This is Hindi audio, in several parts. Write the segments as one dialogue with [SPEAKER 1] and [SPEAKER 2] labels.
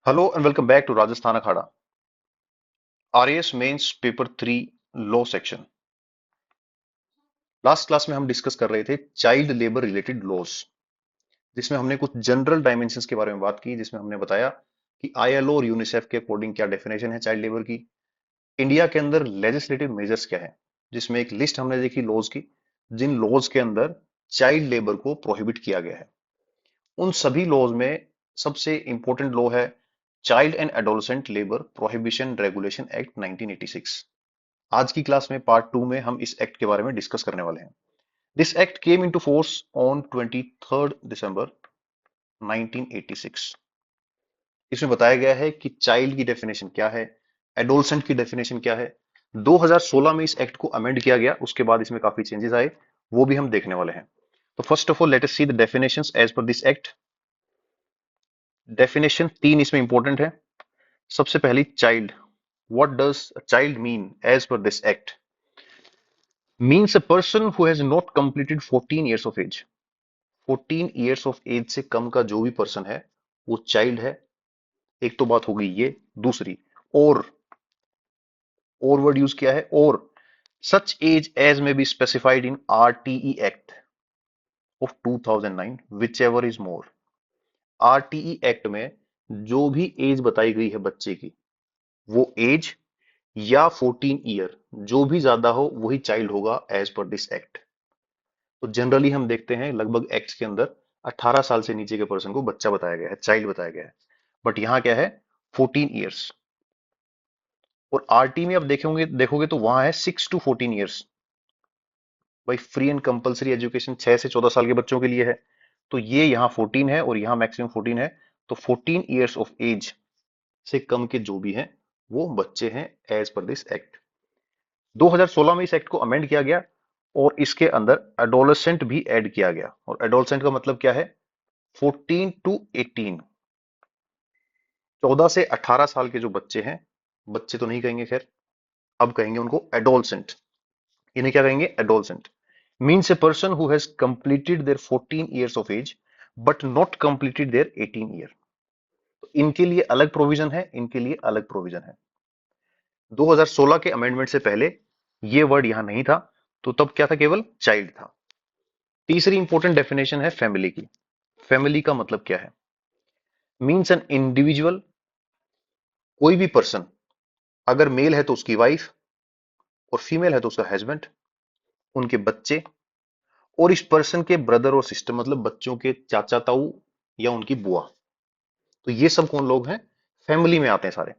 [SPEAKER 1] Hello and welcome back to Rajasthan Akhada. RAS mains paper 3 law section. Last class में हम डिस्कस कर रहे थे चाइल्ड लेबर रिलेटेड लॉज, जिसमें हमने कुछ जनरल डायमेंशंस के बारे में बात की, जिसमें हमने बताया कि आईएलओ और यूनिसेफ के अकॉर्डिंग क्या डेफिनेशन है चाइल्ड लेबर की, इंडिया के अंदर लेजिस्लेटिव मेजर्स क्या है, जिसमें एक लिस्ट हमने देखी लॉज की, जिन लॉज के अंदर चाइल्ड लेबर को प्रोहिबिट किया गया है। उन सभी लॉज में सबसे इंपॉर्टेंट लॉ है child and adolescent labour prohibition regulation act 1986। आज की क्लास में पार्ट 2 में हम इस एक्ट के बारे में डिस्कस करने वाले हैं। This act came into force on 23 दिसंबर 1986। इसमें बताया गया है कि चाइल्ड की डेफिनेशन क्या है, एडोलसेंट की डेफिनेशन क्या है। 2016 में इस एक्ट को अमेंड किया गया, उसके बाद इसमें काफी चेंजेस आए, वो भी हम देखने वाले हैं। तो first of all let us see the definitions as per this act. Definition तीन इसमें इंपॉर्टेंट है। सबसे पहली child, what does child mean as per this act? Means a person who has not completed 14 years of age। 14 years of age से कम का जो भी पर्सन है वो चाइल्ड है। एक तो बात हो गई ये। दूसरी, और वर्ड यूज किया है, और सच एज एज में be specified in RTE act of 2009 which ever is more. RTE act में जो भी एज बताई गई है बच्चे की, वो एज या 14 ईयर जो भी ज्यादा हो वही चाइल्ड होगा एज पर दिस एक्ट। तो जनरली हम देखते हैं लगभग एक्ट्स के अंदर 18 साल से नीचे के पर्सन को बच्चा बताया गया है, चाइल्ड बताया गया है। बट यहां क्या है, 14 ईयर्स। और आरटी में अब देखोगे देखोगे तो वहां है 6 to 14 ईयर्स। भाई फ्री एंड कंपलसरी एजुकेशन 6 से 14 साल के बच्चों के लिए है, तो ये यहाँ 14 है और यहाँ मैक्सिमम 14 है। तो 14 ईयर्स ऑफ एज से कम के जो भी हैं वो बच्चे हैं एज पर दिस एक्ट। 2016 में इस एक्ट को अमेंड किया गया और इसके अंदर एडोलसेंट भी ऐड किया गया। और एडोलसेंट का मतलब क्या है? 14 to 18, 14 से 18 साल के जो बच्चे हैं, बच्चे तो नहीं कहेंगे खैर, अब कहेंगे उनको एडोलसेंट। इन्हें क्या कहेंगे? Adolescent means a person who has completed their 14 years of age but not completed their 18 year. तो इनके लिए अलग प्रोविजन है, इनके लिए अलग प्रोविजन है। 2016 के अमेंडमेंट से पहले ये वर्ड यहां नहीं था, तो तब क्या था? केवल चाइल्ड था। तीसरी इंपॉर्टेंट डेफिनेशन है फैमिली की। फैमिली का मतलब क्या है? मीन्स एन इंडिविजुअल, कोई भी पर्सन, अगर मेल है तो उसकी वाइफ और फीमेल है तो उसका हस्बैंड, उनके बच्चे, और इस पर्सन के ब्रदर और सिस्टर, मतलब बच्चों के चाचा ताऊ या उनकी बुआ। तो ये सब कौन लोग हैं? फैमिली में आते हैं सारे।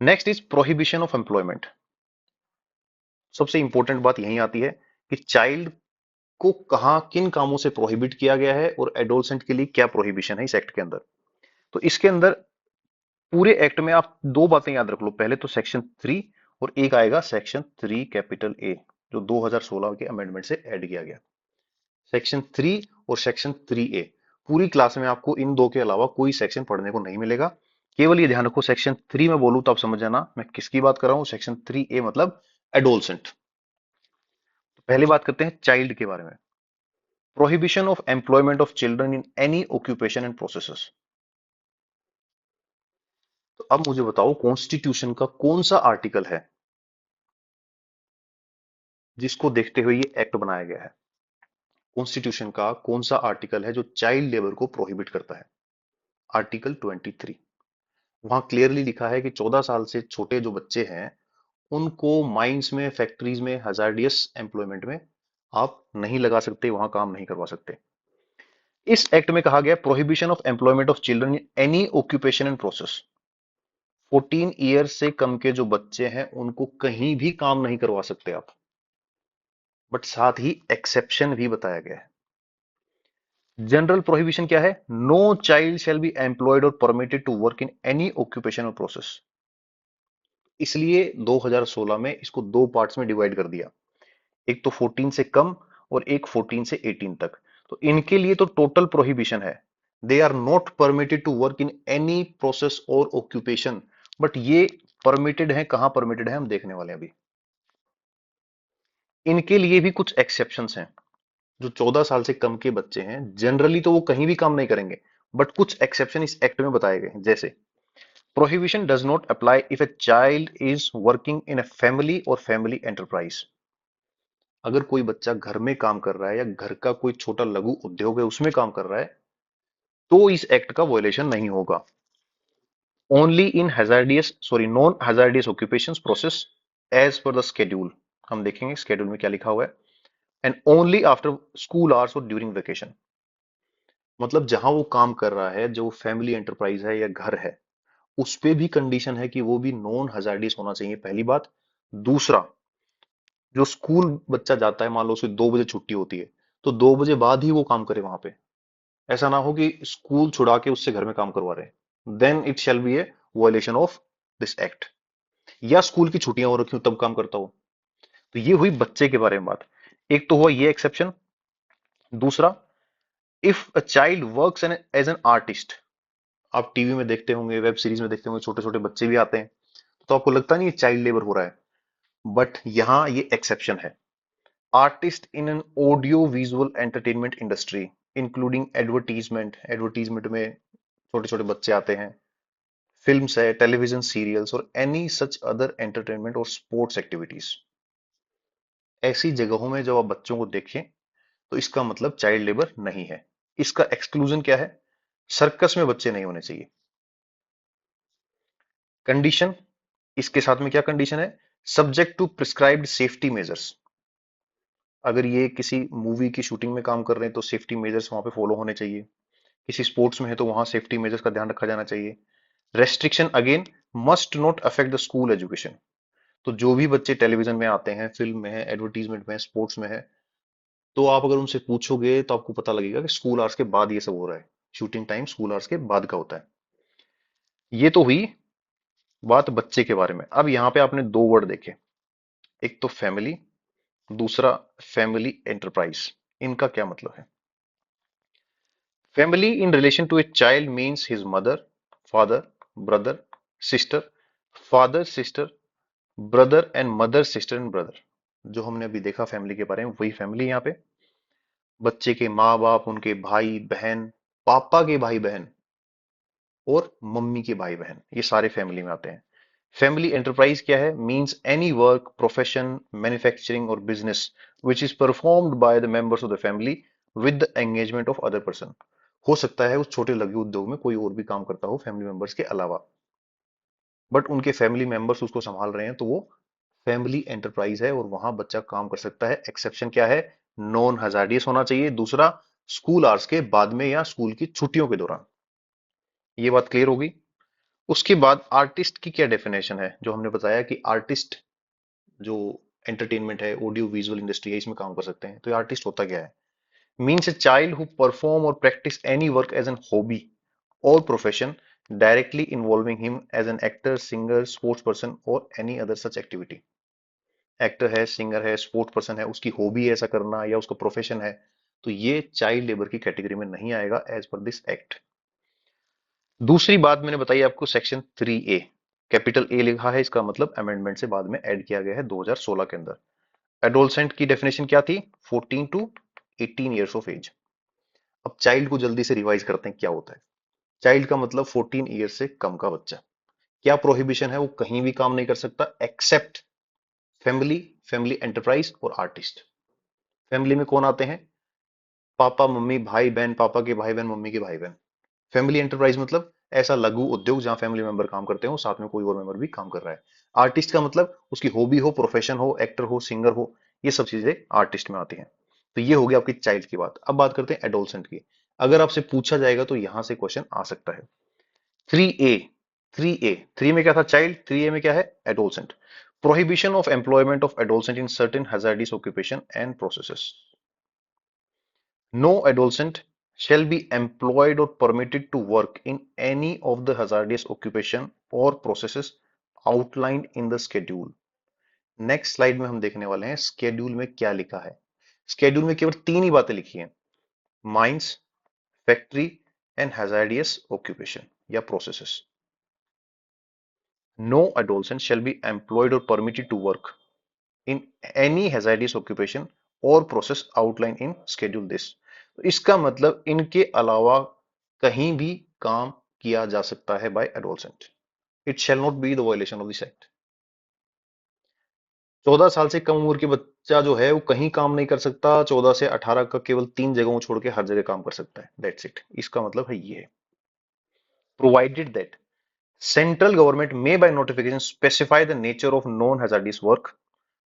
[SPEAKER 1] Next is prohibition of employment. सबसे इंपॉर्टेंट बात यही आती है कि चाइल्ड को कहां किन कामों से प्रोहिबिट किया गया है और एडोलसेंट के लिए क्या प्रोहिबिशन है इस एक्ट के अंदर। तो इसके अंदर पूरे एक्ट में आप दो बातें याद रख लो। पहले तो सेक्शन 3 और एक आएगा सेक्शन 3 कैपिटल ए, जो 2016 के अमेंडमेंट से ऐड किया गया। सेक्शन 3 और सेक्शन 3 ए। पूरी क्लास में आपको इन दो के अलावा कोई सेक्शन पढ़ने को नहीं मिलेगा। केवल ये ध्यान रखो, सेक्शन 3 में बोलूं तो आप समझ जाना मैं किसकी बात कर रहा हूं। सेक्शन 3 ए मतलब एडोलसेंट। तो पहले बात करते हैं चाइल्ड के बारे में। Prohibition of employment of children in any occupation and processes. तो अब मुझे बताओ कॉन्स्टिट्यूशन का कौन सा आर्टिकल है जिसको देखते हुए ये एक्ट बनाया गया है? कॉन्स्टिट्यूशन का कौन सा आर्टिकल है जो चाइल्ड लेबर को प्रोहिबिट करता है? आर्टिकल 23। वहां क्लियरली लिखा है कि 14 साल से छोटे जो बच्चे हैं उनको माइंस में, फैक्ट्रीज में, हजार्डियस एम्प्लॉयमेंट में आप नहीं लगा सकते, वहां काम नहीं करवा सकते। इस एक्ट में कहा गया prohibition of employment of children in any occupation and process. 14 year से कम के जो बच्चे हैं उनको कहीं भी काम नहीं करवा सकते आप। बट साथ ही एक्सेप्शन भी बताया गया है। जनरल प्रोहिबिशन क्या है? No child shall be employed और permitted to work in any occupation और प्रोसेस। इसलिए 2016 में इसको दो पार्ट्स में डिवाइड कर दिया, एक तो 14 से कम और एक 14 से 18 तक। तो इनके लिए तो टोटल प्रोहिबिशन है, they are not permitted to work in any process और ऑक्यूपेशन। बट ये परमिटेड है, कहां परमिटेड है हम देखने वाले हैं अभी। इनके लिए भी कुछ एक्सेप्शंस हैं। जो 14 साल से कम के बच्चे हैं जनरली तो वो कहीं भी काम नहीं करेंगे, बट कुछ एक्सेप्शन इस एक्ट में बताए गए हैं, जैसे prohibition does not apply if a child is working in a family और फैमिली एंटरप्राइज। अगर कोई बच्चा घर में काम कर रहा है या घर का कोई छोटा लघु उद्योग है उसमें काम कर रहा है तो इस एक्ट का वॉयलेशन नहीं होगा। Only in hazardous sorry non hazardous occupations process as per the schedule. हम देखेंगे स्केड्यूल में क्या लिखा हुआ है। And only after school hours और ड्यूरिंग वेकेशन। मतलब जहां वो काम कर रहा है, जो फैमिली एंटरप्राइज है या घर है, उस पे भी कंडीशन है कि वो भी नॉन हजार्डियस होना चाहिए, पहली बात। दूसरा, जो स्कूल बच्चा जाता है, मान लो उसकी 2 बजे छुट्टी होती है, तो 2 बजे बाद ही वो काम करे वहां पे। ऐसा ना हो कि स्कूल छुड़ा के उससे घर में काम करवा रहे हैं, then it shall be a violation of this act. या स्कूल की छुट्टियां हो रखी हो तब काम करता हो। तो ये हुई बच्चे के बारे में बात। एक तो हुआ ये एक्सेप्शन। दूसरा, if a child works as an artist. आप टीवी में देखते होंगे, वेब सीरीज में देखते होंगे, छोटे छोटे बच्चे भी आते हैं, तो आपको लगता नहीं चाइल्ड लेबर हो रहा है। बट यहां ये एक्सेप्शन है। Artist in an audio visual entertainment industry including advertisement. Advertisement में छोटे छोटे बच्चे आते हैं, फिल्म्स है, टेलीविजन सीरियल्स और एनी सच अदर एंटरटेनमेंट और स्पोर्ट्स एक्टिविटीज। ऐसी जगहों में जब आप बच्चों को देखें तो इसका मतलब चाइल्ड लेबर नहीं है। इसका एक्सक्लूजन क्या है? सर्कस में बच्चे नहीं होने चाहिए। कंडीशन, इसके साथ में क्या कंडीशन है? Subject to prescribed safety measures. अगर ये किसी मूवी की शूटिंग में काम कर रहे हैं तो सेफ्टी मेजर्स वहां पे फॉलो होने चाहिए। किसी स्पोर्ट्स में है तो वहां सेफ्टी मेजर्स का ध्यान रखा जाना चाहिए। Restriction again must not affect the school education. तो जो भी बच्चे टेलीविजन में आते हैं, फिल्म में है, एडवर्टीजमेंट में है, स्पोर्ट्स में है, तो आप अगर उनसे पूछोगे तो आपको पता लगेगा कि स्कूल आवर्स के बाद ये सब हो रहा है। शूटिंग टाइम स्कूल आवर्स के बाद का होता है। ये तो हुई बात बच्चे के बारे में। अब यहाँ पे आपने दो वर्ड देखे, एक तो फैमिली, दूसरा फैमिली एंटरप्राइज। इनका क्या मतलब है? Family in relation to a child means his mother, father, brother, sister, father sister, brother and mother sister and brother. जो हमने अभी देखा फैमिली के बारे में, वही फैमिली यहाँ पे। बच्चे के माँ बाप, उनके भाई बहन, पापा के भाई बहन और मम्मी के भाई बहन, ये सारे फैमिली में आते हैं। फैमिली एंटरप्राइज क्या है? Means any work, profession, manufacturing और business which is performed by the members of the family with the engagement of other person. हो सकता है उस छोटे लघु उद्योग में कोई और भी काम करता हो फैमिली मेंबर्स के अलावा, बट उनके फैमिली मेंबर्स उसको संभाल रहे हैं, तो वो फैमिली एंटरप्राइज है और वहां बच्चा काम कर सकता है। एक्सेप्शन क्या है? नॉन हजार्डियस होना चाहिए। दूसरा, स्कूल आवर्स के बाद में या स्कूल की छुट्टियों के दौरान। ये बात क्लियर होगी। उसके बाद आर्टिस्ट की क्या डेफिनेशन है? जो हमने बताया कि आर्टिस्ट जो एंटरटेनमेंट है, ऑडियो विजुअल इंडस्ट्री है, इसमें काम कर सकते हैं। तो ये आर्टिस्ट होता क्या है? Means a child who perform और practice any work as an hobby और profession directly involving him as an actor, singer, sports person और any other such activity. Actor है, सिंगर है, स्पोर्ट्स पर्सन है, उसकी हॉबी है ऐसा करना या उसका प्रोफेशन है, तो ये चाइल्ड लेबर की कैटेगरी में नहीं आएगा एज पर दिस एक्ट। दूसरी बात मैंने बताई आपको, सेक्शन 3A, कैपिटल ए लिखा है, इसका मतलब अमेंडमेंट से बाद में ऐड किया गया है 2016 के अंदर। एडोलसेंट की डेफिनेशन क्या थी? 14 टू 18 ईयर्स ऑफ एज। अब चाइल्ड को जल्दी से रिवाइज करते हैं क्या होता है। चाइल्ड का मतलब 14 ईयर से कम का बच्चा। क्या प्रोहिबिशन है? वो कहीं भी काम नहीं कर सकता एक्सेप्ट फैमिली, फैमिली एंटरप्राइज और आर्टिस्ट। फैमिली में कौन आते हैं? पापा मम्मी भाई बहन, पापा के भाई बहन, मम्मी के भाई बहन। फैमिली एंटरप्राइज मतलब ऐसा लघु उद्योग जहां फैमिली मेंबर काम करते हो, साथ में कोई और मेंबर भी काम कर रहा है। आर्टिस्ट का मतलब उसकी हॉबी हो, प्रोफेशन हो, एक्टर हो, सिंगर हो, ये सब चीजें आर्टिस्ट में आती हैं। तो ये हो गया आपकी चाइल्ड की बात। अब बात करते हैं एडोलसेंट की। अगर आपसे पूछा जाएगा तो यहां से क्वेश्चन आ सकता है। 3A, 3A, 3 में क्या था? चाइल्ड। 3A में क्या है? Adolescent. Prohibition of employment of adolescent in certain hazardous occupation and processes. No adolescent shall be employed or permitted to work in any of the hazardous occupation or processes outlined in the schedule. Next slide में हम देखने वाले हैं स्केड्यूल में क्या लिखा है। स्केड्यूल में केवल तीन ही बातें लिखी हैं, mines, factory and hazardous occupation या processes. No adolescent shall be employed or permitted to work in any hazardous occupation or process outlined in schedule this। तो इसका मतलब इनके अलावा कहीं भी काम किया जा सकता है by adolescent. It shall not be the violation of this act. 14 साल से कम उम्र के बच्चा जो है वो कहीं काम नहीं कर सकता। 14 से 18 का केवल 3 जगहों छोड़ के हर जगह काम कर सकता है। That's it. इसका मतलब है ये, provided that central government may by notification specify the nature of non hazardous work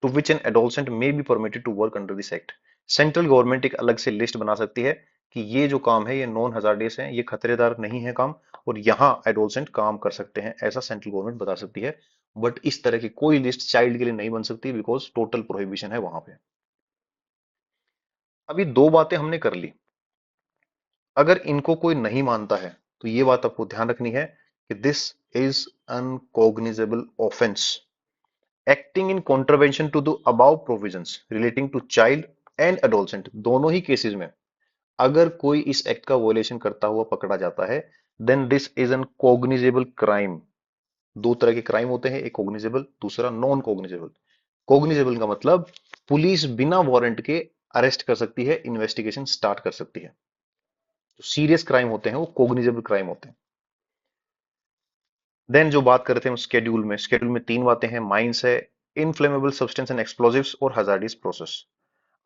[SPEAKER 1] to which an adolescent may be permitted to work under this act. Central government एक अलग से लिस्ट बना सकती है कि ये जो काम है ये नॉन हजार्डियस है, ये खतरेदार नहीं है काम, और यहाँ एडोलसेंट काम कर सकते हैं, ऐसा सेंट्रल गवर्नमेंट बता सकती है। बट इस तरह की कोई लिस्ट चाइल्ड के लिए नहीं बन सकती, बिकॉज टोटल प्रोहिबिशन है वहां पे। अभी दो बातें हमने कर ली। अगर इनको कोई नहीं मानता है तो ये बात आपको ध्यान रखनी है कि this is uncognizable offence acting in contravention to the above provisions relating to child and adolescent. दोनों ही केसेस में अगर कोई इस एक्ट का वोलेशन करता हुआ पकड़ा जाता है, then this is an cognizable crime. दो तरह के क्राइम होते हैं, एक कॉग्निजेबल, दूसरा नॉन कॉग्निजेबल। कॉग्निजेबल का मतलब पुलिस बिना वारंट के अरेस्ट कर सकती है, इन्वेस्टिगेशन स्टार्ट कर सकती है। जो सीरियस क्राइम होते हैं वो कॉग्निजेबल क्राइम होते हैं। देन जो बात करते हैं स्केड्यूल में, स्केड्यूल में तीन बातें हैं, माइंस है, इनफ्लेमेबल सब्सटेंस एंड एक्सप्लोजिव्स, और हजार्डियस प्रोसेस।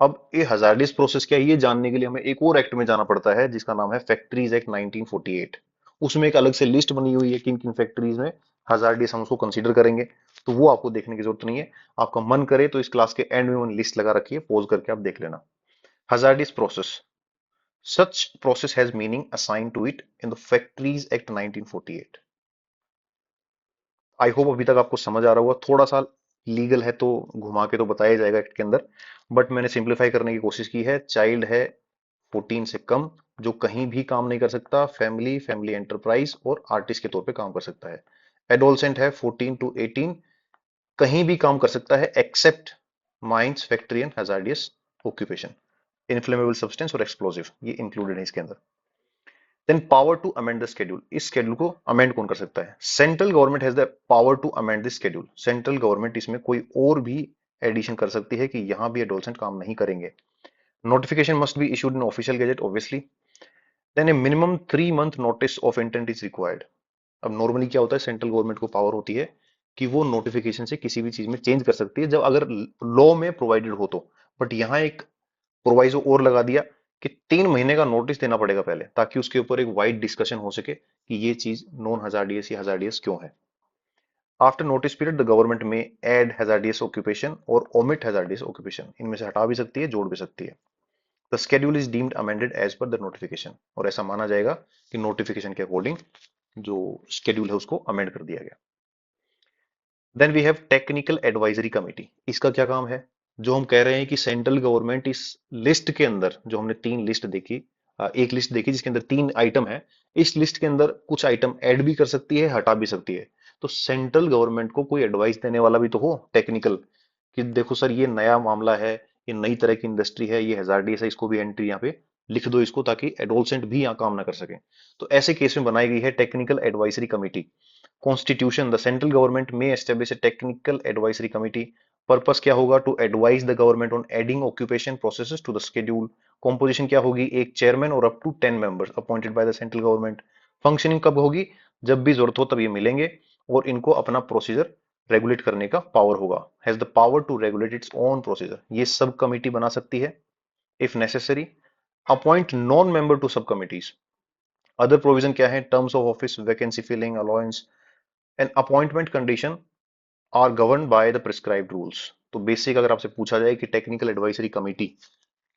[SPEAKER 1] अब ये हजार्डियस प्रोसेस क्या है ये जानने के लिए हमें एक और एक्ट में जाना पड़ता है जिसका नाम है फैक्ट्रीज एक्ट 1948। उसमें एक अलग से लिस्ट बनी हुई है किन किन फैक्ट्रीज में हजार्डियस हम उसको कंसीडर करेंगे। तो वो आपको देखने की जरूरत नहीं है। आपका मन करे तो इस क्लास के एंड में मैंने लिस्ट लगा रखी है, पॉज करके आप देख लेना। Hazardous process, such process has meaning assign to it in the factories act 1948। I hope अभी तक आपको समझ आ रहा होगा। थोड़ा सा लीगल है तो घुमा के तो बताया जाएगा एक्ट के अंदर, बट मैंने सिंप्लीफाई करने की कोशिश की है। चाइल्ड है 14 से कम जो कहीं भी काम नहीं कर सकता, फैमिली, फैमिली एंटरप्राइज और आर्टिस्ट के तौर पे काम कर सकता है। एडोलसेंट है 14 टू 18, कहीं भी काम कर सकता है except mines, factory and hazardous occupation. Inflammable substance और एक्सप्लोसिव ये इंक्लूडेड है इसके अंदर। Then power to amend the schedule, इस शेड्यूल को अमेंड कौन कर सकता है? Central government has the power to amend this schedule. Central government इसमें कोई और भी एडिशन कर सकती है कि यहां भी एडोलसेंट काम नहीं करेंगे। Notification must be issued in official gazette obviously. Then a minimum 3 month notice of intent is required. अब नॉर्मली क्या होता है, सेंट्रल गवर्नमेंट को पावर होती है कि वो नोटिफिकेशन से किसी भी चीज में चेंज कर सकती है जब अगर लॉ में प्रोवाइडेड हो तो। बट यहाँ एक प्रोवाइजो और लगा दिया कि 3 महीने का नोटिस देना पड़ेगा पहले, ताकि उसके ऊपर एक वाइड डिस्कशन हो सके कि ये चीज नॉन हजार्डियस या हजार्डियस क्यों है। After notice period the government में एड हजार्डियस ऑक्यूपेशन और ओमिट हजार्डियस ऑक्यूपेशन, इनमें से हटा भी सकती है, जोड़ भी सकती है। The schedule is deemed amended as per the notification, और ऐसा माना जाएगा कि नोटिफिकेशन के अकॉर्डिंग जो स्केड्यूल है उसको अमेंड कर दिया गया। Then we have technical advisory committee. इसका क्या काम है? जो हम कह रहे हैं कि सेंट्रल गवर्नमेंट इस लिस्ट के अंदर, जो हमने तीन लिस्ट देखी, एक लिस्ट देखी जिसके अंदर 3 आइटम है, इस लिस्ट के अंदर कुछ आइटम ऐड भी कर सकती है, हटा भी सकती है। तो सेंट्रल गवर्नमेंट को कोई एडवाइस देने वाला भी तो हो टेक्निकल, कि देखो सर ये नया मामला है, ये नई तरह की इंडस्ट्री है, ये हैजार्डियस है, इसको भी एंट्री यहाँ पे लिख दो इसको, ताकि एडोलसेंट भी यहाँ काम ना कर सके। तो ऐसे केस में बनाई गई है technical advisory committee. Constitution, the central government may establish a technical advisory committee. Purpose क्या होगा? To advise the government on adding occupation processes to the schedule. Composition क्या होगी? एक चेयरमैन और up to 10 members appointed by the central government. Functioning कब होगी? जब भी जरूरत हो तब ये मिलेंगे, और इनको अपना प्रोसीजर रेगुलेट करने का पावर होगा। Has the power to regulate its own procedure. ये सब कमिटी बना सकती है if necessary. Appoint non member to sub committees. Other provision क्या है? Terms of office, vacancy filling, allowance and appointment condition are govern by the prescribed rules. तो बेसिक अगर आपसे पूछा जाए कि टेक्निकल एडवाइजरी कमेटी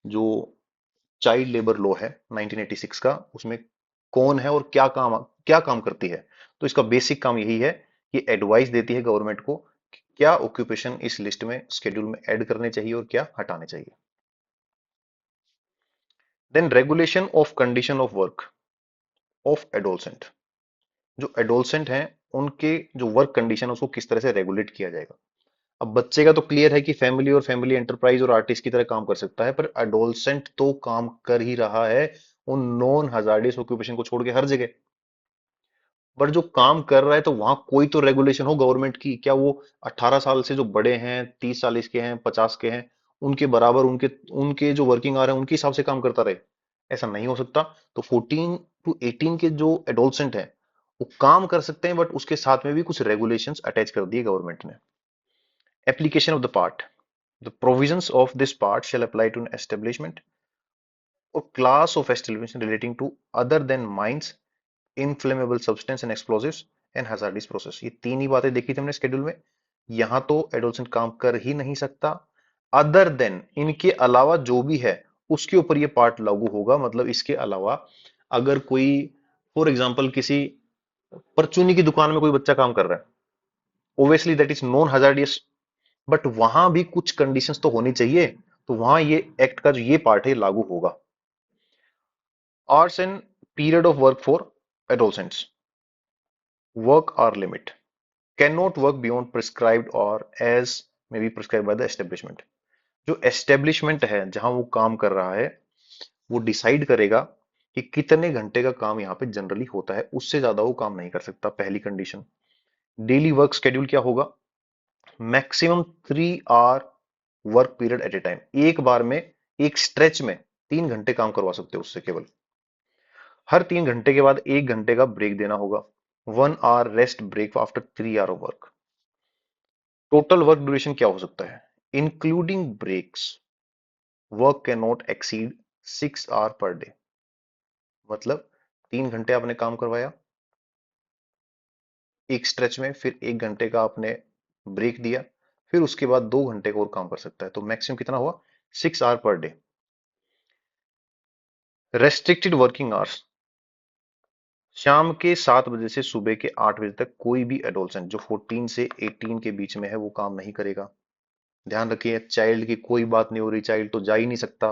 [SPEAKER 1] जो चाइल्ड लेबर लॉ है 1986 का, उसमें कौन है और क्या काम करती है, तो इसका बेसिक काम यही है कि एडवाइस देती है गवर्नमेंट को कि क्या ऑक्यूपेशन इस लिस्ट में, शेड्यूल में ऐड करने चाहिए और क्या हटाने चाहिए। Then regulation of condition of work of adolescent. जो एडोलसेंट हैं उनके जो वर्क कंडीशन है उसको किस तरह से रेगुलेट किया जाएगा। अब बच्चे का तो क्लियर है कि फैमिली और फैमिली एंटरप्राइज और आर्टिस्ट की तरह काम कर सकता है, पर एडोलसेंट तो काम कर ही रहा है उन नॉन हजार्डियस ऑक्यूपेशन को छोड़ के हर जगह। पर जो काम कर रहा है तो वहां कोई तो रेगुलेशन हो गवर्नमेंट की। क्या वो 18 साल से जो बड़े हैं, 30 40 के हैं, 50 के हैं, उनके बराबर उनके उनके जो वर्किंग आ रहे हैं उनके हिसाब से काम करता रहे? ऐसा नहीं हो सकता। तो 14 टू 18 के जो एडोलसेंट हैं वो काम कर सकते हैं, बट उसके साथ में भी कुछ रेगुलेशंस अटैच कर दिए गवर्नमेंट ने। Application of the part, the provisions of this part shall apply to an establishment or class of establishment relating to other than mines, inflammable substance and explosives and hazardous process। ये तीन ही बातें देखी थी हमने शेड्यूल में। यहां तो एडोलसेंट काम कर ही नहीं सकता, अदर देन, इनके अलावा जो भी है उसके ऊपर ये पार्ट लागू होगा। मतलब इसके अलावा अगर कोई, फॉर एग्जांपल किसी परचूनी की दुकान में कोई बच्चा काम कर रहा है, obviously that is non hazardous, but वहां भी कुछ कंडीशंस तो होनी चाहिए, तो वहां ये एक्ट का जो ये पार्ट है लागू होगा। Hours and period of work for adolescents, work hour limit, can not work beyond prescribed और as may be prescribe by the establishment. जो एस्टेब्लिशमेंट है जहां वो काम कर रहा है, वो डिसाइड करेगा कि कितने घंटे का काम यहाँ पे जनरली होता है, उससे ज्यादा वो काम नहीं कर सकता, पहली कंडीशन। डेली वर्क शेड्यूल क्या होगा? Maximum 3 hour work period at a time, एक बार में, एक स्ट्रेच में 3 घंटे काम करवा सकते हो उससे केवल। हर 3 घंटे के बाद 1 घंटे का ब्रेक देना होगा। 1 hour rest break after 3 hour of work. Total work duration क्या हो सकता है? Including breaks, work can not exceed 6 hour per day. मतलब 3 घंटे आपने काम करवाया एक स्ट्रेच में, फिर 1 घंटे का आपने ब्रेक दिया, फिर उसके बाद 2 घंटे का और काम कर सकता है, तो मैक्सिमम कितना हुआ? 6 hour per day. Restricted working hours, शाम के 7 बजे से सुबह के 8 बजे तक कोई भी एडोलसेंट जो 14 से 18 के बीच में है वो काम नहीं करेगा। ध्यान रखिए, चाइल्ड की कोई बात नहीं हो रही, चाइल्ड तो जा ही नहीं सकता।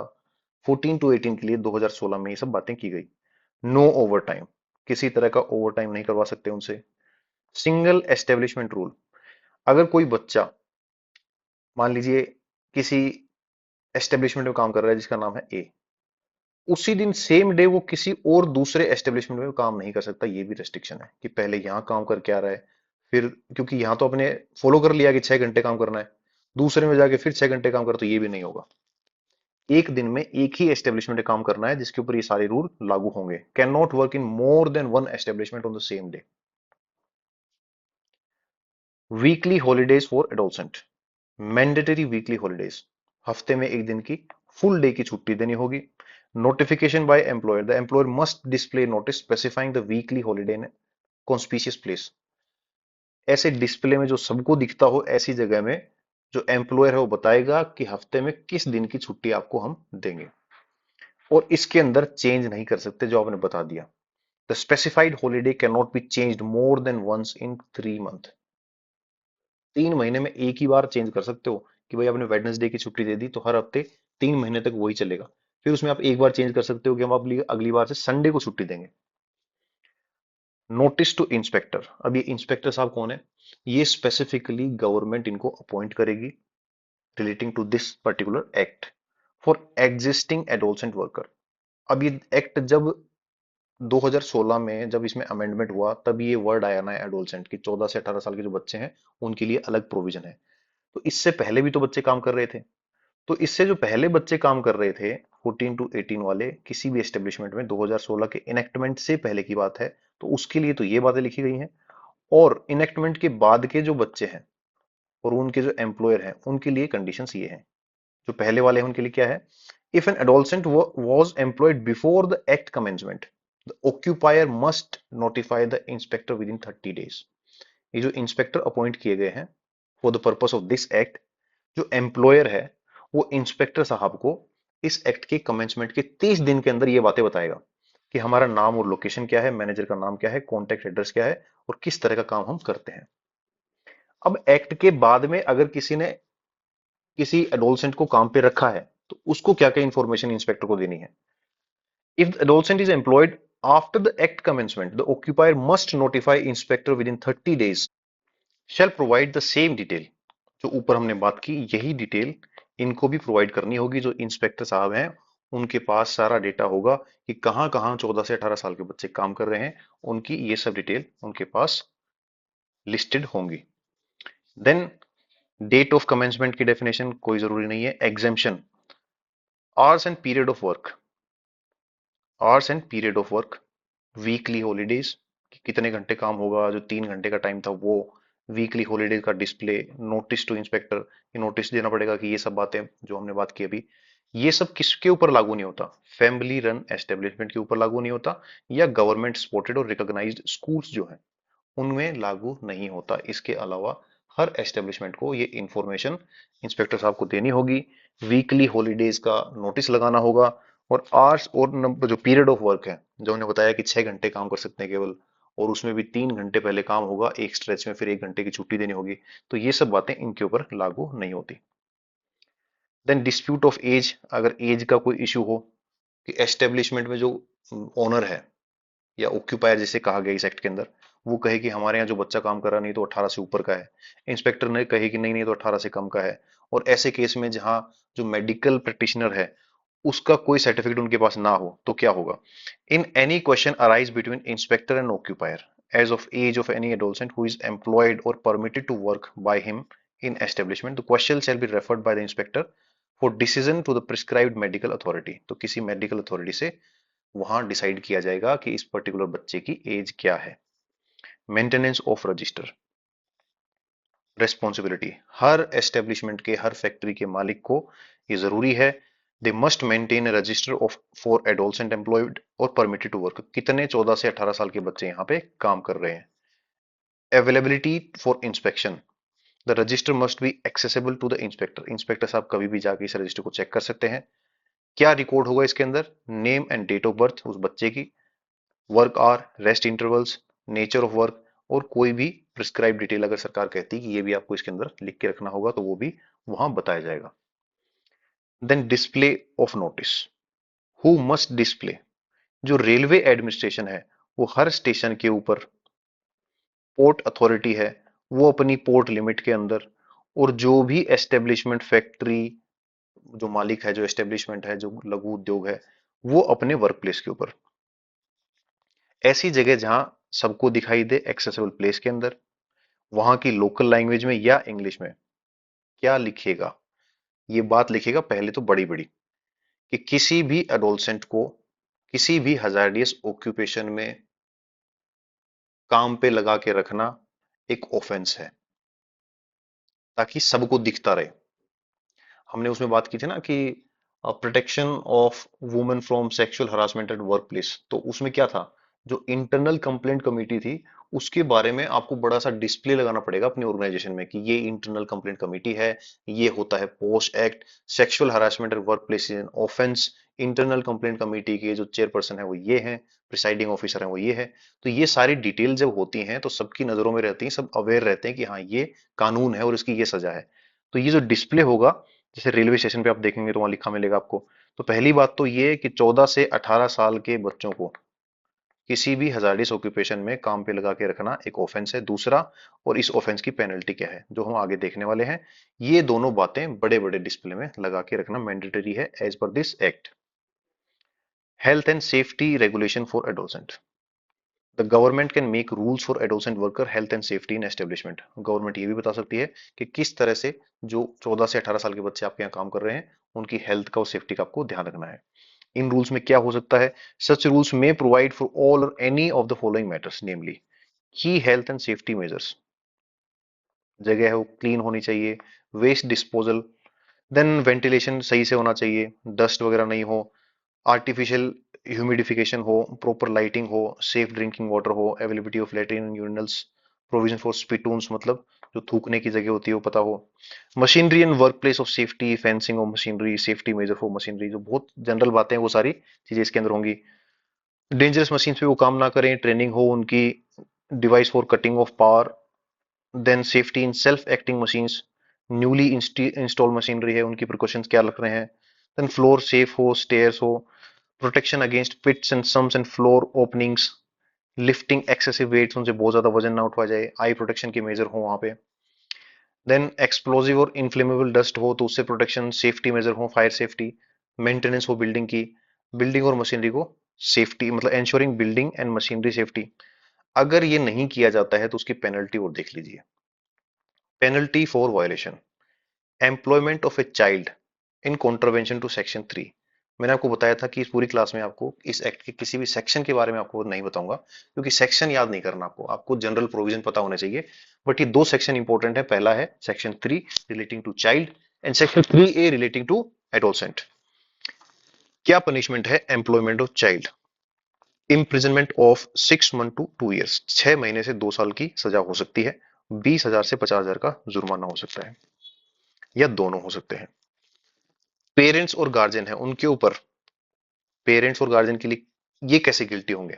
[SPEAKER 1] 14 टू 18 के लिए 2016 में ये सब बातें की गई। नो ओवर टाइम, किसी तरह का ओवर टाइम नहीं करवा सकते उनसे। सिंगल एस्टेब्लिशमेंट रूल, अगर कोई बच्चा मान लीजिए किसी एस्टेब्लिशमेंट में काम कर रहा है जिसका नाम है ए, उसी दिन सेम डे वो किसी और दूसरे एस्टेब्लिशमेंट में काम नहीं कर सकता। ये भी रेस्ट्रिक्शन है कि पहले यहां काम करके आ रहा है, फिर क्योंकि यहां तो अपने फॉलो कर लिया कि 6 घंटे काम करना है, दूसरे में जाके फिर 6 घंटे काम कर, तो ये भी नहीं होगा। एक दिन में एक ही एस्टेब्लिशमेंट में काम करना है जिसके ऊपर ये सारे रूल लागू होंगे। Can not work in more than one establishment on the same day. Weekly holidays for adolescent, mandatory weekly holidays, हफ्ते में एक दिन की फुल डे की छुट्टी देनी होगी। Notification by employer, the employer must display notice specifying the weekly holiday in conspicuous place. ऐसे डिस्प्ले में जो सबको दिखता हो ऐसी जगह में जो एम्प्लॉयर है वो बताएगा कि हफ्ते में किस दिन की छुट्टी आपको हम देंगे, और इसके अंदर चेंज नहीं कर सकते जो आपने बता दिया। The specified holiday can not be changed more than once in 3 month. 3 महीने में एक ही बार चेंज कर सकते हो कि भाई आपने वेडनेसडे की छुट्टी दे दी तो हर हफ्ते 3 महीने तक वही चलेगा। फिर उसमें आप एक बार चेंज कर सकते हो कि हम अगली अगली बार से संडे को छुट्टी देंगे। नोटिस टू इंस्पेक्टर, अब ये इंस्पेक्टर साहब कौन है? ये स्पेसिफिकली गवर्नमेंट इनको अपॉइंट करेगी relating to this particular act for existing adolescent worker. अब ये एक्ट जब 2016 में जब इसमें अमेंडमेंट हुआ तब ये वर्ड आया ना एडोलसेंट की, 14 से 18 साल के जो बच्चे हैं उनके लिए अलग प्रोविजन है। तो इससे पहले भी तो बच्चे काम कर रहे थे, तो इससे जो पहले बच्चे काम कर रहे थे 14 टू 18 वाले किसी भी एस्टेब्लिशमेंट में, 2016 के इनेक्टमेंट से पहले की बात है, तो उसके लिए तो ये बातें लिखी गई हैं। और इनेक्टमेंट के बाद के जो बच्चे हैं और उनके जो एम्प्लॉयर हैं उनके लिए कंडीशंस ये हैं। जो पहले वाले हैं उनके लिए क्या है? If an adolescent was employed before the act commencement, the occupier must notify the inspector within 30 days। ये जो इंस्पेक्टर अपॉइंट किए गए हैं for the purpose of this act, जो एम्प्लॉयर है वो इंस्पेक्टर साहब को इस एक्ट के कमेंसमेंट के 30 दिन के अंदर ये बातें बताएगा कि हमारा नाम और लोकेशन क्या है, मैनेजर का नाम क्या है, कॉन्टैक्ट एड्रेस क्या है, और किस तरह का काम हम करते हैं। अब एक्ट के बाद में अगर किसी ने किसी एडोलसेंट को काम पे रखा है तो उसको क्या क्या इंफॉर्मेशन इंस्पेक्टर को देनी है? If the adolescent is employed after the act commencement, the occupier must notify inspector with in 30 days, shell provide the same detail. जो ऊपर हमने बात की यही डिटेल इनको भी प्रोवाइड करनी होगी। जो इंस्पेक्टर साहब हैं उनके पास सारा डेटा होगा कि कहां कहां 14 से 18 साल के बच्चे काम कर रहे हैं, उनकी ये सब डिटेल उनके पास लिस्टेड होंगी। देन डेट ऑफ कमेंसमेंट की डेफिनेशन कोई जरूरी नहीं है। Exemption, hours and period of work, hours and period of work, weekly holidays, कितने घंटे काम होगा, जो 3 घंटे का टाइम था वो, वीकली हॉलीडेज का डिस्प्ले, नोटिस टू इंस्पेक्टर, ये नोटिस देना पड़ेगा कि ये सब बातें जो हमने बात की अभी, ये सब किसके ऊपर लागू नहीं होता, फैमिली रन एस्टेब्लिशमेंट के ऊपर लागू नहीं होता, या गवर्नमेंट सपोर्टेड और रिकॉग्नाइज्ड स्कूल्स जो हैं उनमें लागू नहीं होता। इसके अलावा हर एस्टेब्लिशमेंट को ये इंफॉर्मेशन इंस्पेक्टर साहब को देनी होगी, वीकली हॉलीडेज का नोटिस लगाना होगा, और आवर्स और जो पीरियड ऑफ वर्क है, जो उन्होंने बताया कि 6 घंटे काम कर सकते हैं केवल, और उसमें भी 3 घंटे पहले काम होगा एक स्ट्रेच में, फिर 1 घंटे की छुट्टी देनी होगी, तो ये सब बातें इनके ऊपर लागू नहीं होती। देन डिस्प्यूट ऑफ एज, अगर एज का कोई इशू हो कि एस्टेब्लिशमेंट में जो ओनर है या ऑक्यूपायर जिसे कहा गया इस एक्ट के अंदर, वो कहे कि हमारे यहाँ जो बच्चा काम कर रहा नहीं तो 18 से ऊपर का है, इंस्पेक्टर ने कहे कि नहीं नहीं तो 18 से कम का है, और ऐसे केस में जहां जो मेडिकल प्रैक्टिशनर है उसका कोई सर्टिफिकेट उनके पास ना हो, तो क्या होगा? In any question arise between inspector and occupier age of age of any adolescent who is employed और permitted to work by him in establishment, the question shall be referred by the inspector for decision to the prescribed medical authority, तो किसी मेडिकल अथॉरिटी से वहां डिसाइड किया जाएगा कि इस पर्टिकुलर बच्चे की एज क्या है। Maintenance of register, responsibility, her establishment के, हर फैक्ट्री के मालिक को ये जरूरी है, they must maintain A register of for adolescent employed और परमिटेड टू वर्क, कितने 14 से 18 साल के बच्चे यहाँ पे काम कर रहे हैं। Availability for inspection, the register must be accessible to the inspector, inspector साहब कभी भी जाके इस रजिस्टर को चेक कर सकते हैं। क्या रिकॉर्ड होगा इसके अंदर? Name and date of birth उस बच्चे की, work hour, rest intervals, nature of work, और कोई भी प्रिस्क्राइब डिटेल अगर सरकार कहती है कि ये भी आपको इसके अंदर लिख के रखना होगा तो वो भी वहां बताया जाएगा। Then display of notice, who must display, जो रेलवे एडमिनिस्ट्रेशन है वो हर स्टेशन के ऊपर, पोर्ट अथॉरिटी है वो अपनी पोर्ट लिमिट के अंदर, और जो भी एस्टेब्लिशमेंट फैक्ट्री जो मालिक है, जो एस्टेब्लिशमेंट है, जो लघु उद्योग है, वो अपने वर्क प्लेस के ऊपर, ऐसी जगह जहां सबको दिखाई दे एक्सेसिबल प्लेस के अंदर, वहां की लोकल लैंग्वेज में या इंग्लिश में, क्या लिखेगा? ये बात लिखेगा पहले तो बड़ी बड़ी कि किसी भी एडोलसेंट को किसी भी हजार्डियस ऑक्यूपेशन में काम पे लगा के रखना एक ऑफेंस है, ताकि सबको दिखता रहे। हमने उसमें बात की थी ना कि protection of women from sexual harassment at work place, तो उसमें क्या था, जो इंटरनल कंप्लेंट कमेटी थी उसके बारे में आपको बड़ा सा डिस्प्ले लगाना पड़ेगा अपनी ऑर्गेनाइजेशन में कि ये इंटरनल कंप्लेंट कमेटी है, ये होता है post act, sexual harassment at work place is an offence, internal complaint committee के जो चेयरपर्सन है वो ये है, प्रिसाइडिंग ऑफिसर है वो ये है। तो ये सारी डिटेल जब होती हैं तो सबकी नजरों में रहती हैं, सब अवेयर रहते हैं कि हाँ ये कानून है और इसकी ये सजा है। तो ये जो डिस्प्ले होगा, जैसे रेलवे स्टेशन पे आप देखेंगे तो वहां लिखा मिलेगा आपको। तो पहली बात तो ये कि 14 से 18 साल के बच्चों को किसी भी हजार्डियस ऑक्यूपेशन में काम पे लगा के रखना एक ऑफेंस है। दूसरा, और इस ऑफेंस की पेनल्टी क्या है जो हम आगे देखने वाले हैं, ये दोनों बातें बड़े बड़े डिस्प्ले में लगा के रखना मैंडेटरी है as per this act. Health and safety regulation for adolescent, the government can make rules for adolescent worker health and safety in establishment, government ये भी बता सकती है कि किस तरह से जो 14 से 18 साल के बच्चे आपके यहाँ काम कर रहे हैं उनकी हेल्थ का और सेफ्टी का आपको ध्यान रखना है। इन रूल्स में क्या हो सकता है? Such rules may provide for all और any of the following matters, namely की हेल्थ एंड सेफ्टी मेजर्स, जगह है वो क्लीन होनी चाहिए, वेस्ट डिस्पोजल, देन वेंटिलेशन सही से होना चाहिए, डस्ट वगैरह नहीं हो, आर्टिफिशियल ह्यूमिडिफिकेशन हो, प्रॉपर लाइटिंग हो, सेफ ड्रिंकिंग वाटर हो, availability of latrine and urinals, provision for spittoons मतलब जो थूकने की जगह होती है वो पता हो, machinery and work place of safety, fencing of machinery, safety major for machinery, जो बहुत जनरल बातें हैं वो सारी चीजें इसके अंदर होंगी। डेंजरस मशीन पे वो काम ना करें, ट्रेनिंग हो उनकी, device for cutting off power, then safety in self acting machines, newly install machinery है उनकी प्रिकॉशंस क्या रख रहे हैं, देन फ्लोर सेफ हो, स्टेयर्स हो, protection against pits and sumps and floor openings, lifting excessive weights, उनसे बहुत ज्यादा वजन ना उठवाया जाए, आई प्रोटेक्शन के मेजर हो वहां पे, देन एक्सप्लोजिव और इनफ्लेमेबल डस्ट हो तो उससे प्रोटेक्शन, सेफ्टी मेजर हो, फायर सेफ्टी, मेंटेनेंस हो बिल्डिंग की, बिल्डिंग और मशीनरी को सेफ्टी मतलब ensuring building and machinery safety. अगर ये नहीं किया जाता है तो उसकी पेनल्टी और देख लीजिए। Penalty for violation, employment of a child in contravention to section 3, मैंने आपको बताया था कि इस पूरी क्लास में आपको इस एक्ट के किसी भी सेक्शन के बारे में आपको नहीं बताऊंगा, क्योंकि सेक्शन याद नहीं करना, आपको आपको जनरल प्रोविजन पता होने चाहिए। बट ये दो सेक्शन इंपॉर्टेंट है, पहला है section 3 relating to child and section 3A relating to adolescent. क्या पनिशमेंट है employment of child? Imprisonment of 6 month to 2 years, 6 महीने से 2 साल की सजा हो सकती है, 20,000 से 50,000 का जुर्माना हो सकता है, या दोनों हो सकते हैं। पेरेंट्स और गार्जियन है उनके ऊपर, पेरेंट्स और गार्जियन के लिए ये कैसे गिल्टी होंगे?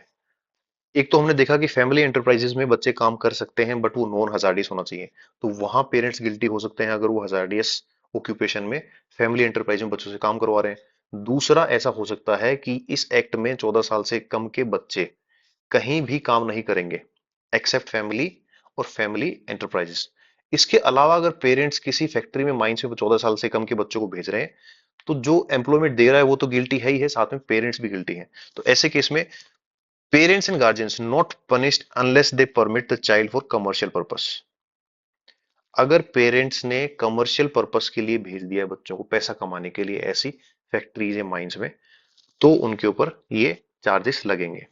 [SPEAKER 1] एक तो हमने देखा कि फैमिली एंटरप्राइजेस में बच्चे काम कर सकते हैं बट वो नॉन हजार्डियस होना चाहिए, तो वहां पेरेंट्स गिल्टी हो सकते हैं अगर वो हजार्डियस ऑक्यूपेशन में फैमिली एंटरप्राइज में बच्चों से काम करवा रहे हैं। दूसरा ऐसा हो सकता है कि इस एक्ट में 14 साल से कम के बच्चे कहीं भी काम नहीं करेंगे एक्सेप्ट फैमिली और फैमिली एंटरप्राइजेस। इसके अलावा अगर पेरेंट्स किसी फैक्ट्री में माइंस में 14 साल से कम के बच्चों को भेज रहे हैं, तो जो एम्प्लॉयमेंट दे रहा है वो तो गिल्टी है ही है, साथ में पेरेंट्स भी गिल्टी हैं। तो ऐसे केस में parents and guardians not punished unless they permit the child for commercial purpose. अगर पेरेंट्स ने कमर्शियल पर्पस के लिए भेज दिया है बच्चों को पैसा कमाने के लिए ऐसी फैक्ट्रीज या माइंस में, तो उनके ऊपर ये चार्जेस लगेंगे।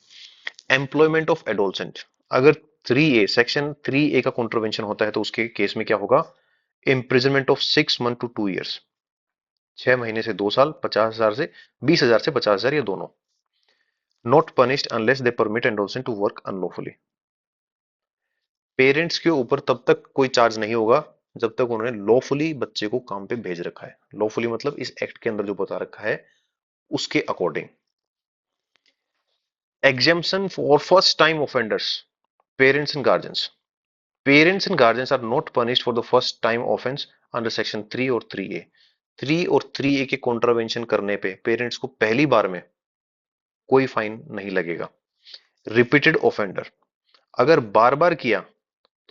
[SPEAKER 1] एम्प्लॉयमेंट ऑफ एडोलसेंट, अगर 3A सेक्शन 3A का कॉन्ट्रवेंशन होता है तो उसके केस में क्या होगा? Imprisonment of 6 month to 2 years, 6 महीने से 2 साल, 50,000 से 20,000 से 50,000 या दोनों। Not punished unless they permit adolescent to work unlawfully, parents के ऊपर तब तक कोई चार्ज नहीं होगा जब तक उन्होंने लॉफुली बच्चे को काम पे भेज रखा है। लॉफुली मतलब इस एक्ट के अंदर जो बता रखा है उसके according. Exemption for first time offenders, parents and guardians, parents and guardians are not punished for the first time offence under section 3 और 3A। 3 और 3A के कॉन्ट्रावेंशन करने पे पेरेंट्स को पहली बार में कोई फाइन नहीं लगेगा। रिपीटेड ऑफेंडर, अगर बार बार किया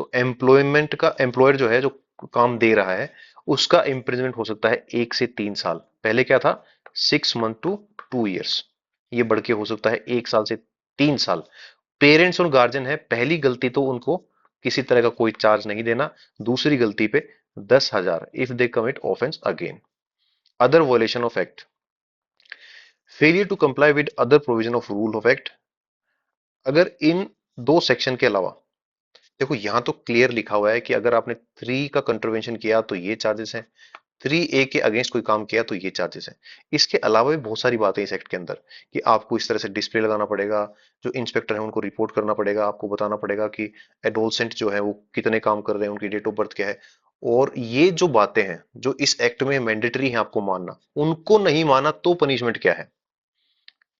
[SPEAKER 1] तो एम्प्लॉयमेंट का एम्प्लॉयर जो है जो काम दे रहा है उसका इम्प्रिजमेंट हो सकता है 1 से 3 साल। पहले क्या था? 6 मंथ टू 2 ईयर्स, ये बढ़ के हो सकता है 1 साल से 3 साल। पेरेंट्स और गार्जियन है, पहली गलती तो उनको किसी तरह का कोई चार्ज नहीं देना, दूसरी गलती पे 10,000 if they commit offence again. Other violation of act, failure to comply with other provision of rule of act, अगर इन दो सेक्शन के अलावा, देखो यहां तो क्लियर लिखा हुआ है कि अगर आपने 3 का कंट्रवेंशन किया तो ये चार्जेस हैं, 3A के अगेंस्ट कोई काम किया तो ये चार्जेस हैं। इसके अलावा भी बहुत सारी बातें इस एक्ट के अंदर कि आपको इस तरह से डिस्प्ले लगाना पड़ेगा, जो इंस्पेक्टर है उनको रिपोर्ट करना पड़ेगा, आपको बताना पड़ेगा कि एडोलसेंट जो है वो कितने काम कर रहे हैं, उनकी डेट ऑफ बर्थ क्या है। और ये जो बातें हैं जो इस एक्ट में मैंडेटरी है आपको मानना, उनको नहीं माना तो पनिशमेंट क्या है?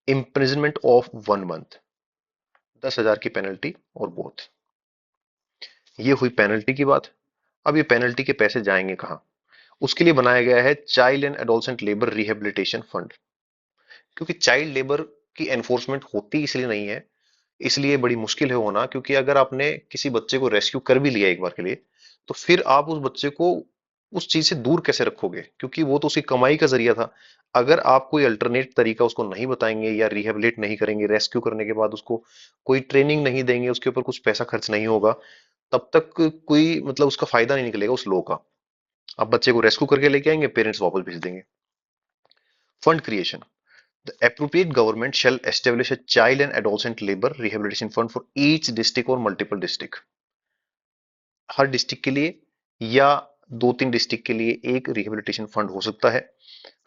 [SPEAKER 1] इम्प्रिजनमेंट ऑफ 1 मंथ, 10,000 की पेनल्टी और बोथ। ये हुई पेनल्टी की बात। अब ये पेनल्टी के पैसे जाएंगे कहाँ? उसके लिए बनाया गया है child and adolescent labour rehabilitation fund. क्योंकि चाइल्ड लेबर की एनफोर्समेंट होती इसलिए नहीं है, इसलिए बड़ी मुश्किल है होना, क्योंकि अगर आपने किसी बच्चे को रेस्क्यू कर भी लिया एक बार के लिए, तो फिर आप उस बच्चे को उस चीज से दूर कैसे रखोगे? क्योंकि वो तो उसकी कमाई का जरिया था। अगर आप कोई अल्टरनेट तरीका उसको नहीं बताएंगे या रिहेबिलिट नहीं करेंगे, रेस्क्यू करने के बाद उसको कोई ट्रेनिंग नहीं देंगे, उसके ऊपर कुछ पैसा खर्च नहीं होगा, तब तक कोई मतलब उसका फायदा नहीं निकलेगा उस लॉ का। आप बच्चे को रेस्क्यू करके लेके आएंगे, पेरेंट्स वापस भेज देंगे। Fund creation, the appropriate government shall establish a child and adolescent labor rehabilitation fund for each district और multiple district। हर डिस्ट्रिक्ट के लिए या 2-3 डिस्ट्रिक्ट के लिए एक रिहेबिलिटेशन फंड हो सकता है।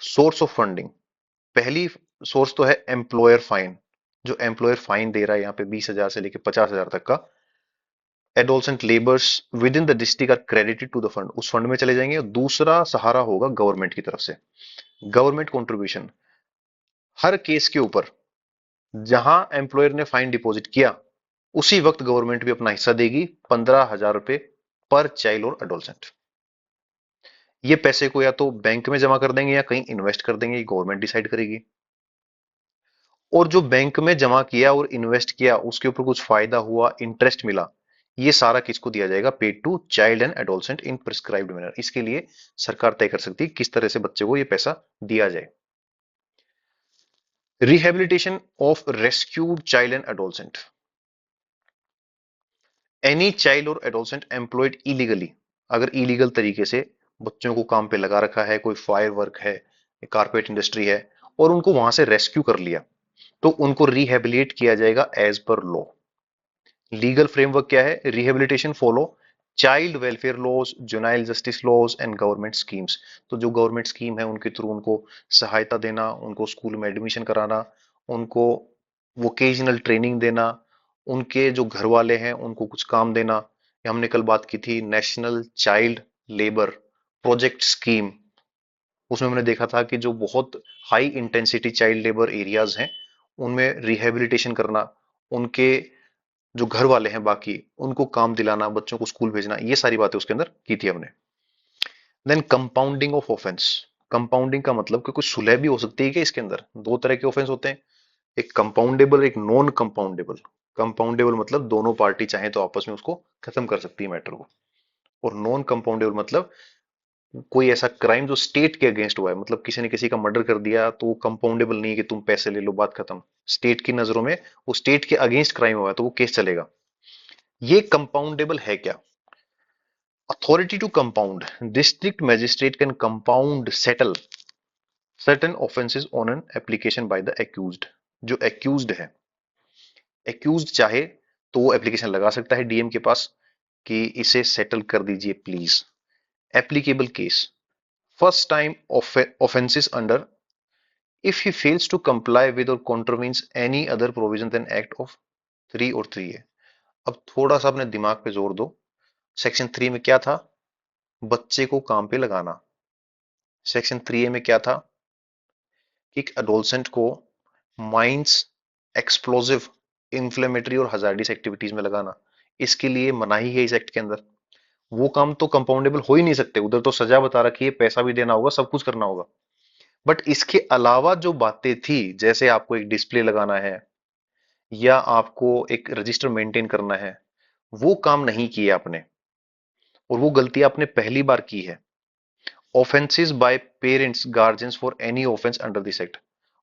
[SPEAKER 1] सोर्स ऑफ फंडिंग, पहली सोर्स तो है एम्प्लॉयर फाइन, जो एम्प्लॉयर फाइन दे रहा है यहाँ पे 20,000 से लेकर 50,000 तक का। Adolescent labours within the district are credited to the fund, उस फंड में चले जाएंगे। और दूसरा सहारा होगा गवर्नमेंट की तरफ से, गवर्नमेंट कंट्रीब्यूशन। हर केस के ऊपर जहां एम्प्लॉयर ने फाइन डिपॉजिट किया उसी वक्त गवर्नमेंट भी अपना हिस्सा देगी, 15,000 रुपए पर चाइल्ड और एडोलसेंट। ये पैसे को या तो बैंक में जमा कर देंगे या कहीं इन्वेस्ट कर देंगे, गवर्नमेंट डिसाइड करेगी। और जो बैंक में जमा किया और इन्वेस्ट किया उसके ऊपर कुछ फायदा हुआ, इंटरेस्ट मिला, ये सारा किसको दिया जाएगा? Paid to child and adolescent in prescribed manner. इसके लिए सरकार तय कर सकती है किस तरह से बच्चे को ये पैसा दिया जाए। Rehabilitation of rescued child and adolescent, any child और एडोलसेंट एम्प्लॉयड इलीगली, अगर इलीगल तरीके से बच्चों को काम पे लगा रखा है, कोई फायर वर्क है, कारपेट इंडस्ट्री है, और उनको वहां से रेस्क्यू कर लिया, तो उनको रिहेबिलिटेट किया जाएगा as per law. Legal framework क्या है? Rehabilitation follow child welfare laws, juvenile justice laws and government schemes. तो जो गवर्नमेंट स्कीम है उनके थ्रू उनको सहायता देना, उनको स्कूल में एडमिशन कराना, उनको वोकेशनल ट्रेनिंग देना, उनके जो घर वाले हैं उनको कुछ काम देना। ये हमने कल बात की थी national child labour project scheme, उसमें हमने देखा था कि जो बहुत high intensity child labour areas हैं उनमें रिहेबिलिटेशन करना, उनके जो घर वाले हैं बाकी उनको काम दिलाना, बच्चों को स्कूल भेजना, ये सारी बातें उसके अंदर की थी हमने। Then compounding of offence. Compounding का मतलब कि कुछ सुलह भी हो सकती है कि इसके अंदर दो तरह के ऑफेंस होते हैं, एक कंपाउंडेबल, एक नॉन कंपाउंडेबल। कंपाउंडेबल मतलब दोनों पार्टी चाहे तो आपस में उसको खत्म कर सकती है मैटर को, और नॉन कंपाउंडेबल मतलब कोई ऐसा क्राइम जो स्टेट के अगेंस्ट हुआ है, मतलब किसी ने किसी का मर्डर कर दिया तो वो कंपाउंडेबल नहीं है कि तुम पैसे ले लो बात खत्म। स्टेट की नजरों में वो स्टेट के अगेंस्ट क्राइम हुआ है तो वो केस चलेगा। ये कंपाउंडेबल है क्या? Authority to compound, district magistrate can compound settle certain offences on an application by the accused. जो एक्यूज्ड है, एक्यूज्ड चाहे तो वो एप्लीकेशन लगा सकता है डीएम के पास कि इसे सेटल कर दीजिए please. Applicable case, first time offenses under if he fails to comply with or contravenes any other provision than act of 3 और 3 है। अब थोड़ा सा अपने दिमाग पे जोर दो, सेक्शन 3 में क्या था? बच्चे को काम पे लगाना। सेक्शन 3 में क्या था? कि एक अडोलसेंट को माइंस, एक्सप्लोसिव, इंफ्लेमेटरी और हजार्डियस एक्टिविटीज में लगाना, इसके लिए मनाही है इस एक्ट के अंदर। वो काम तो कंपाउंडेबल हो ही नहीं सकते, उधर तो सजा बता रखी है, पैसा भी देना होगा, सब कुछ करना होगा। बट इसके अलावा जो बातें थी, जैसे आपको एक डिस्प्ले लगाना है या आपको एक रजिस्टर मेंटेन करना है, वो काम नहीं किए आपने, और वो गलती आपने पहली बार की है। Offences bye parents guardians for any offence under this act,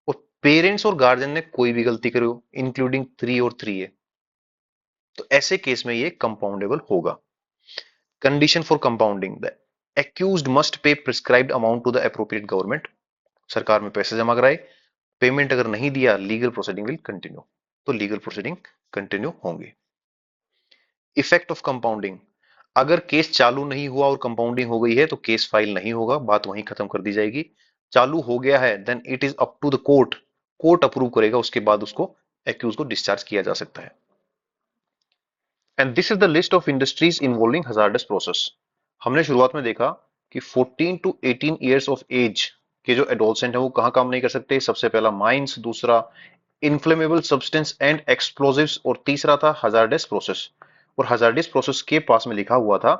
[SPEAKER 1] और पेरेंट्स और गार्जियन ने कोई भी गलती करी हो इंक्लूडिंग 3 और 3 है, तो ऐसे केस में ये कंपाउंडेबल होगा। Condition for compounding, the accused must pay prescribed amount to the appropriate government, सरकार में पैसे जमा कराए। पेमेंट अगर नहीं दिया, लीगल प्रोसीडिंग विल कंटिन्यू, तो लीगल प्रोसीडिंग कंटिन्यू होंगे। इफेक्ट ऑफ कंपाउंडिंग, अगर केस चालू नहीं हुआ और कंपाउंडिंग हो गई है तो केस फाइल नहीं होगा, बात वहीं खत्म कर दी जाएगी। चालू हो गया है then it is up to the court, court approve करेगा, उसके बाद उसको एक्यूज को डिस्चार्ज किया जा सकता है। And this is the list of industries involving hazardous process. हमने शुरुआत में देखा कि 14 टू 18 ईयर्स ऑफ एज के जो एडोलसेंट है वो कहाँ काम नहीं कर सकते। सबसे पहला माइंस, दूसरा इन्फ्लेमेबल सब्सटेंस एंड एक्सप्लोजिव्स, और तीसरा था हजार्डस प्रोसेस। और हजार्डस प्रोसेस के पास में लिखा हुआ था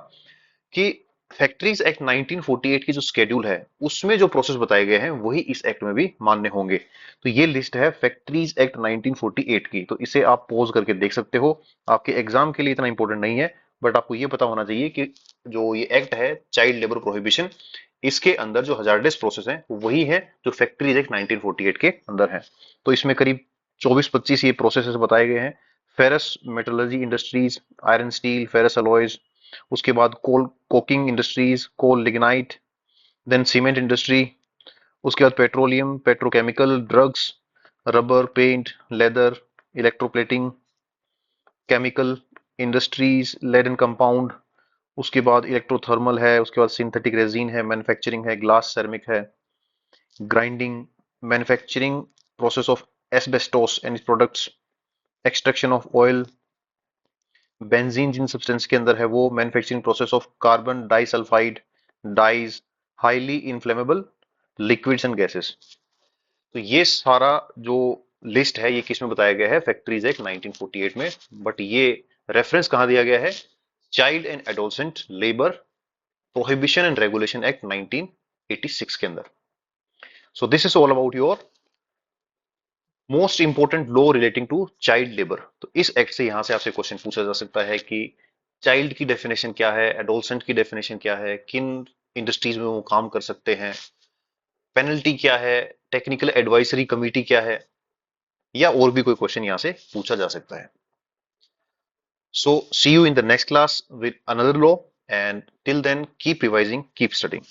[SPEAKER 1] कि फैक्ट्रीज एक्ट 1948 की जो स्केड्यूल है उसमें जो प्रोसेस बताए गए हैं वही इस एक्ट में भी मान्य होंगे। तो ये लिस्ट है फैक्ट्रीज एक्ट 1948 की, तो इसे आप पॉज करके देख सकते हो। आपके एग्जाम के लिए इतना इंपॉर्टेंट नहीं है, बट आपको ये पता होना चाहिए कि जो ये एक्ट है चाइल्ड लेबर प्रोहिबिशन, इसके अंदर जो हजार्डस प्रोसेस है वही है जो फैक्ट्रीज एक्ट 1948 के अंदर है। तो इसमें करीब 24-25 ये प्रोसेसेस बताए गए हैं। Ferrous metallurgy industries, iron steel, ferrous alloys, उसके बाद coal coking industries, coal lignite, then cement industry, उसके बाद petroleum, petrochemical, drugs, rubber, paint, leather, electroplating, chemical industries, lead and compound, उसके बाद इलेक्ट्रोथर्मल है, उसके बाद सिंथेटिक रेजिन है, मैन्युफैक्चरिंग है, ग्लास सेरेमिक है, grinding, manufacturing process of asbestos and products, extraction of oil, benzene जिन सब्सटेंस के अंदर है वो, manufacturing process of carbon disulphide, dyes, highly inflammable liquids and gases. तो ये सारा जो लिस्ट है ये किस में बताया गया है? फैक्ट्रीज एक्ट 1948 में। बट ये रेफरेंस कहां दिया गया है? Child and adolescent labour prohibition and regulation act 1986 के अंदर। So this is all about your most important law relating to child labour. तो इस एक्ट से यहां से आपसे क्वेश्चन पूछा जा सकता है कि चाइल्ड की डेफिनेशन क्या है, एडोलसेंट की डेफिनेशन क्या है, किन इंडस्ट्रीज में वो काम कर सकते हैं, पेनल्टी क्या है, टेक्निकल एडवाइजरी कमेटी क्या है, या और भी कोई क्वेश्चन यहां से पूछा जा सकता है। So see you in the next class with another law, and till then keep revising, keep studying.